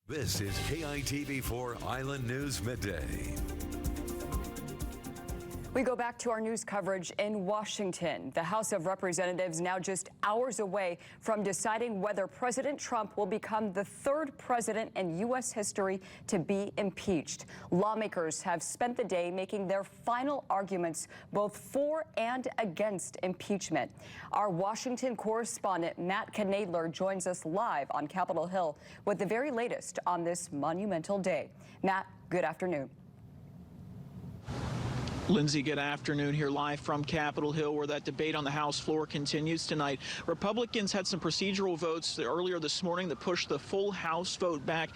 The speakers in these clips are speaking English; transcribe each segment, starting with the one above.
This is KITV4 Island News Midday. We go back to our news coverage in Washington. The House of Representatives now just hours away from deciding whether President Trump will become the third president in U.S. history to be impeached. Lawmakers have spent the day making their final arguments both for and against impeachment. Our Washington correspondent Matt Knadler joins us live on Capitol Hill with the very latest on this monumental day. Matt, good afternoon. Lindsay, good afternoon, here live from Capitol Hill, where that debate on the House floor continues tonight. Republicans had some procedural votes earlier this morning that pushed the full House vote back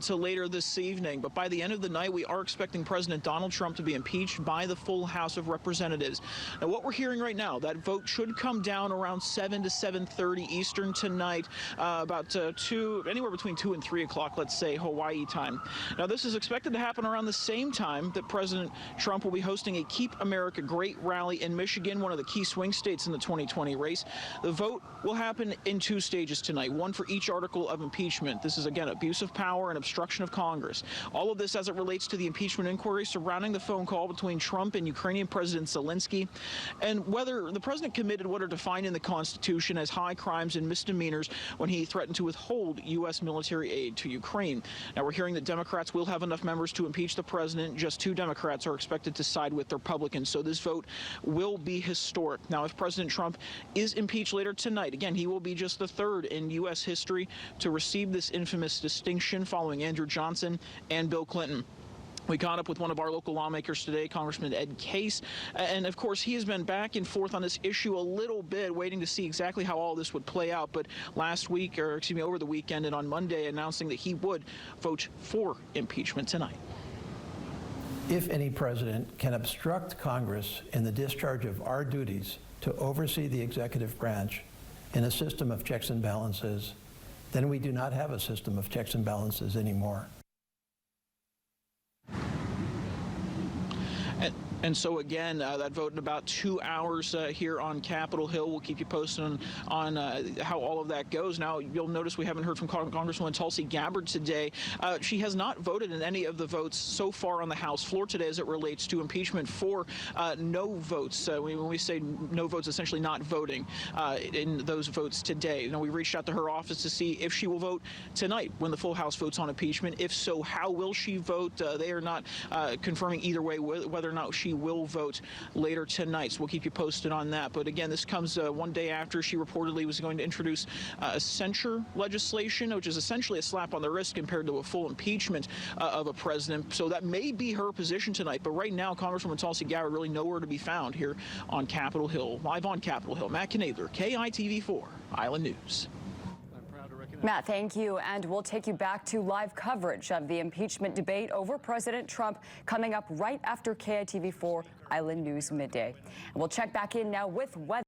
to later this evening. But by the end of the night, we are expecting President Donald Trump to be impeached by the full House of Representatives. Now, what we're hearing right now, that vote should come down around 7 to 7:30 Eastern tonight, about anywhere between 2 and 3 o'clock, let's say, Hawaii time. Now, this is expected to happen around the same time that President Trump will be hosting a Keep America Great rally in Michigan, one of the key swing states in the 2020 race. The vote will happen in 2 stages tonight, one for each article of impeachment. This is, again, abuse of power and obstruction of Congress. All of this as it relates to the impeachment inquiry surrounding the phone call between Trump and Ukrainian President Zelensky, and whether the president committed what are defined in the Constitution as high crimes and misdemeanors when he threatened to withhold U.S. military aid to Ukraine. Now, we're hearing that Democrats will have enough members to impeach the president. Just 2 Democrats are expected to side with the Republicans, so this vote will be historic. Now, if President Trump is impeached later tonight, again, he will be just the third in U.S. history to receive this infamous distinction, following Andrew Johnson and Bill Clinton. We caught up with one of our local lawmakers today, Congressman Ed Case, and of course he has been back and forth on this issue a little bit, waiting to see exactly how all this would play out. But over the weekend and on Monday, announcing that he would vote for impeachment tonight. If any president can obstruct Congress in the discharge of our duties to oversee the executive branch in a system of checks and balances, then we do not have a system of checks and balances anymore. And so, again, that vote in about 2 hours here on Capitol Hill. We'll keep you posted on how all of that goes. Now, you'll notice we haven't heard from Congresswoman Tulsi Gabbard today. She has not voted in any of the votes so far on the House floor today as it relates to impeachment for no votes. When we say no votes, essentially not voting in those votes today. We reached out to her office to see if she will vote tonight when the full House votes on impeachment. If so, how will she vote? They are not confirming either way whether or not she will vote later tonight, so we'll keep you posted on that. But again, this comes one day after she reportedly was going to introduce a censure legislation, which is essentially a slap on the wrist compared to a full impeachment of a president. So that may be her position tonight. But right now, Congresswoman Tulsi Gabbard really nowhere to be found here on Capitol Hill. Live on Capitol Hill, Matt Knadler, KITV4 Island News. Matt, thank you. And we'll take you back to live coverage of the impeachment debate over President Trump coming up right after KITV4 Island News Midday. And we'll check back in now with weather.